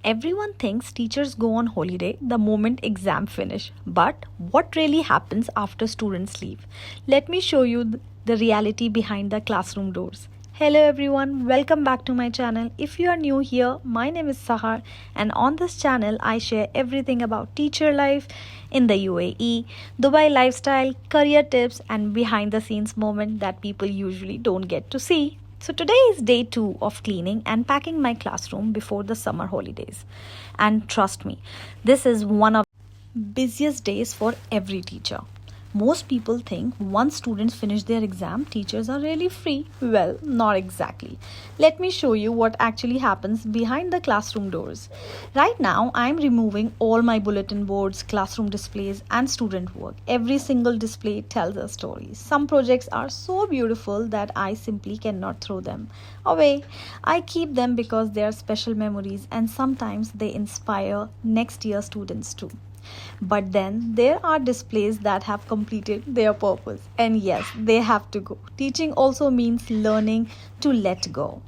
Everyone thinks teachers go on holiday the moment exam finish. But what really happens after students leave? Let me show you the reality behind the classroom doors. Hello everyone, welcome back to my channel. If you are new here, my name is Sahar and on this channel I share everything about teacher life in the UAE, Dubai lifestyle, career tips and behind the scenes moment that people usually don't get to see. So today is day 2 of cleaning and packing my classroom before the summer holidays. And trust me, this is one of the busiest days for every teacher. Most people think once students finish their exam, teachers are really free. Well, not exactly. Let me show you what actually happens behind the classroom doors. Right now, I'm removing all my bulletin boards, classroom displays, and student work. Every single display tells a story. Some projects are so beautiful that I simply cannot throw them away. I keep them because they are special memories and sometimes they inspire next year students too. But then there are displays that have completed their purpose. And yes, they have to go. Teaching also means learning to let go.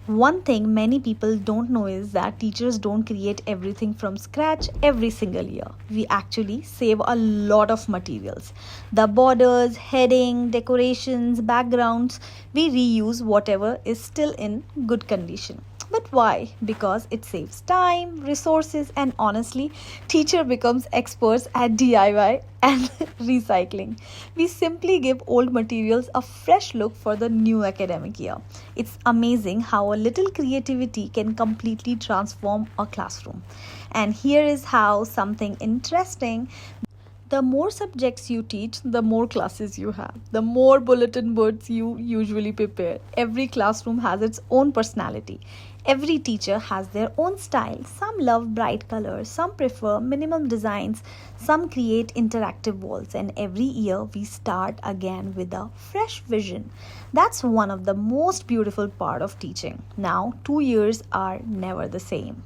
One thing many people don't know is that teachers don't create everything from scratch every single year. We actually save a lot of materials. The borders, heading, decorations, backgrounds, we reuse whatever is still in good condition. But why? Because it saves time, resources, and honestly, teacher becomes experts at DIY and recycling. We simply give old materials a fresh look for the new academic year. It's amazing how a little creativity can completely transform a classroom. And here is how something interesting. The more subjects you teach, the more classes you have, the more bulletin boards you usually prepare. Every classroom has its own personality. Every teacher has their own style. Some love bright colors, some prefer minimum designs, some create interactive walls, and every year we start again with a fresh vision. That's one of the most beautiful part of teaching. Now, 2 years are never the same.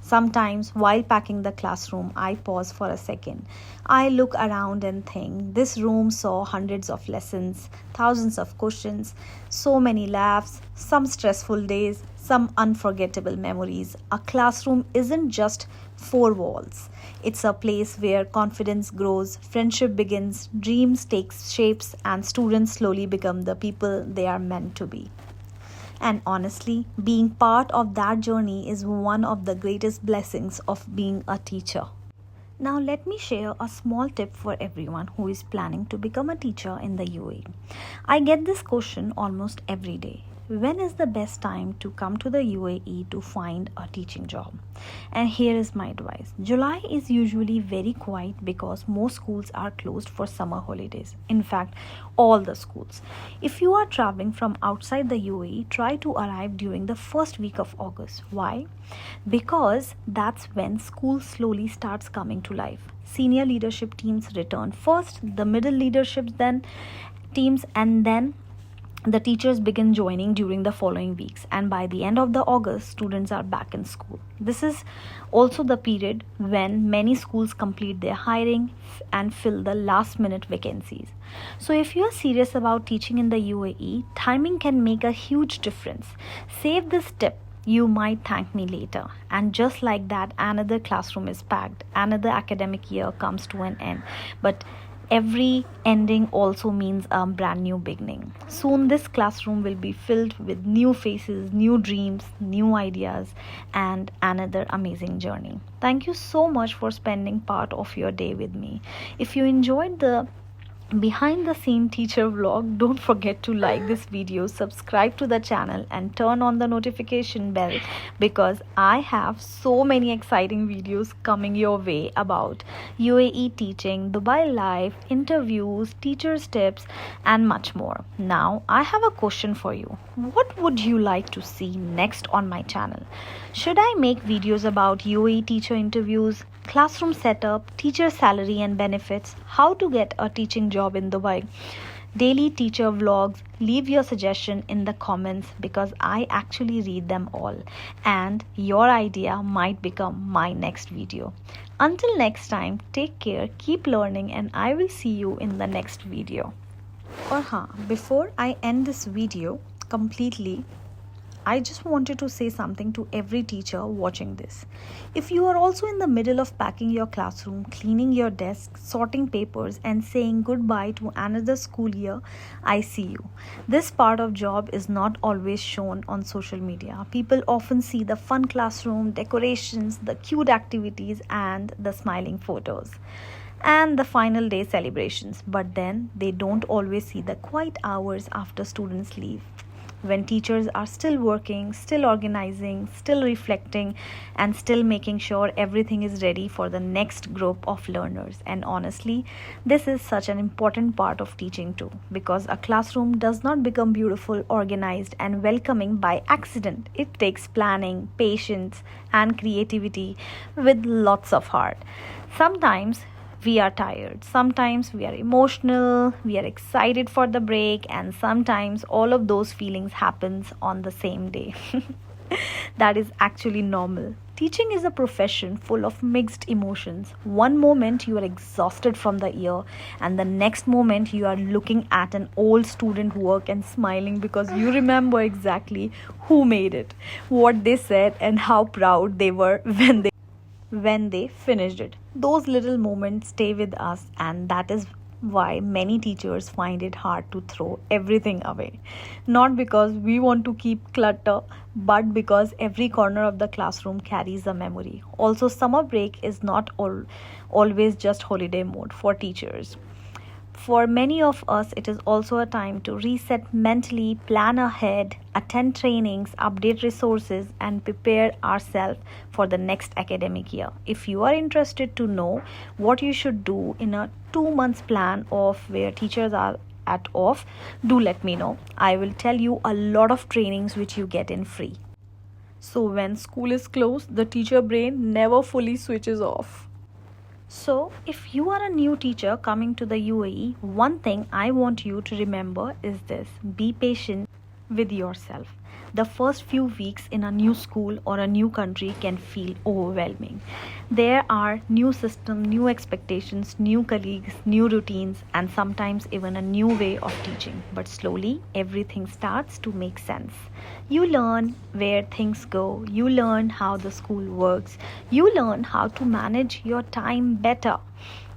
Sometimes, while packing the classroom, I pause for a second. I look around and think, this room saw hundreds of lessons, thousands of questions, so many laughs, some stressful days, some unforgettable memories. A classroom isn't just 4 walls. It's a place where confidence grows, friendship begins, dreams take shapes, and students slowly become the people they are meant to be. And honestly, being part of that journey is one of the greatest blessings of being a teacher. Now, let me share a small tip for everyone who is planning to become a teacher in the UAE. I get this question almost every day. When is the best time to come to the UAE to find a teaching job? And here is my advice. July is usually very quiet because most schools are closed for summer holidays. In fact, all the schools. If you are traveling from outside the UAE, try to arrive during the first week of August. Why? Because that's when school slowly starts coming to life. Senior leadership teams return first, the middle leadership then teams, and then the teachers begin joining during the following weeks, and by the end of the August students are back in school. This is also the period when many schools complete their hiring and fill the last minute vacancies. So if you are serious about teaching in the UAE, timing can make a huge difference. Save this tip, you might thank me later. And just like that, another classroom is packed, another academic year comes to an end. But every ending also means a brand new beginning. Soon this classroom will be filled with new faces, new dreams, new ideas, and another amazing journey. Thank you so much for spending part of your day with me. If you enjoyed the behind the scene teacher vlog, don't forget to like this video, subscribe to the channel and turn on the notification bell because I have so many exciting videos coming your way about UAE teaching, Dubai life, interviews, teachers tips and much more. Now I have a question for you. What would you like to see next on my channel? Should I make videos about UAE teacher interviews, classroom setup, teacher salary and benefits, how to get a teaching job in Dubai, daily teacher vlogs? Leave your suggestion in the comments because I actually read them all and your idea might become my next video. Until next time, take care, keep learning, and I will see you in the next video. Before I end this video completely, I just wanted to say something to every teacher watching this. If you are also in the middle of packing your classroom, cleaning your desk, sorting papers, and saying goodbye to another school year, I see you. This part of job is not always shown on social media. People often see the fun classroom, decorations, the cute activities, and the smiling photos and the final day celebrations, but then they don't always see the quiet hours after students leave, when teachers are still working, still organizing, still reflecting, and still making sure everything is ready for the next group of learners. And honestly, this is such an important part of teaching too, because a classroom does not become beautiful, organized, and welcoming by accident. It takes planning, patience, and creativity with lots of heart. Sometimes we are tired, sometimes we are emotional, we are excited for the break, and sometimes all of those feelings happens on the same day. That is actually normal. Teaching is a profession full of mixed emotions. One moment you are exhausted from the year, and the next moment you are looking at an old student work and smiling because you remember exactly who made it, what they said, and how proud they were when they finished it. Those little moments stay with us, and that is why many teachers find it hard to throw everything away. Not because we want to keep clutter, but because every corner of the classroom carries a memory. Also, summer break is not always just holiday mode for teachers. For many of us, it is also a time to reset mentally, plan ahead, attend trainings, update resources, and prepare ourselves for the next academic year. If you are interested to know what you should do in a 2 months plan of where teachers are at off, do let me know. I will tell you a lot of trainings which you get in free. So when school is closed, the teacher brain never fully switches off. So, if you are a new teacher coming to the UAE, one thing I want you to remember is this: be patient with yourself. The first few weeks in a new school or a new country can feel overwhelming. There are new systems, new expectations, new colleagues, new routines, and sometimes even a new way of teaching. But slowly, everything starts to make sense. You learn where things go, you learn how the school works, you learn how to manage your time better.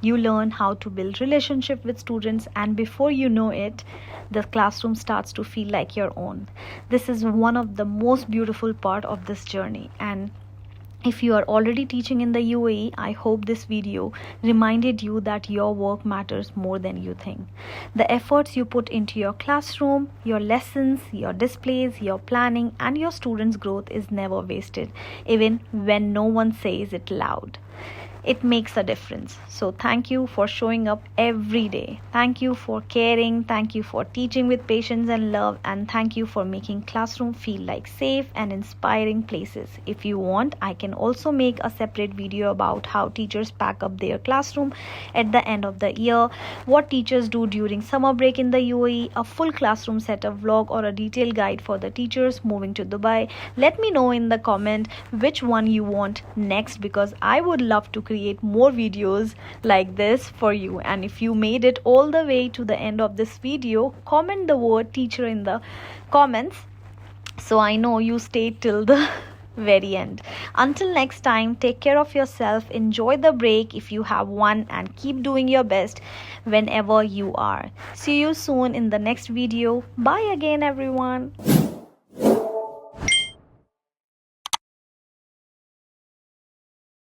You learn how to build relationship with students, and before you know it, the classroom starts to feel like your own. This is one of the most beautiful part of this journey. And if you are already teaching in the UAE, I hope this video reminded you that your work matters more than you think. The efforts you put into your classroom, your lessons, your displays, your planning, and your students' growth is never wasted, even when no one says it loud. It makes a difference. So thank you for showing up every day. Thank you for caring. Thank you for teaching with patience and love. And thank you for making classroom feel like safe and inspiring places. If you want, I can also make a separate video about how teachers pack up their classroom at the end of the year, what teachers do during summer break in the UAE, a full classroom setup vlog, or a detailed guide for the teachers moving to Dubai. Let me know in the comment which one you want next, because I would love to create more videos like this for you. And if you made it all the way to the end of this video, comment the word teacher in the comments so I know you stayed till the very end. Until next time, take care of yourself, enjoy the break if you have one, and keep doing your best whenever you are. See you soon in the next video. Bye again, everyone.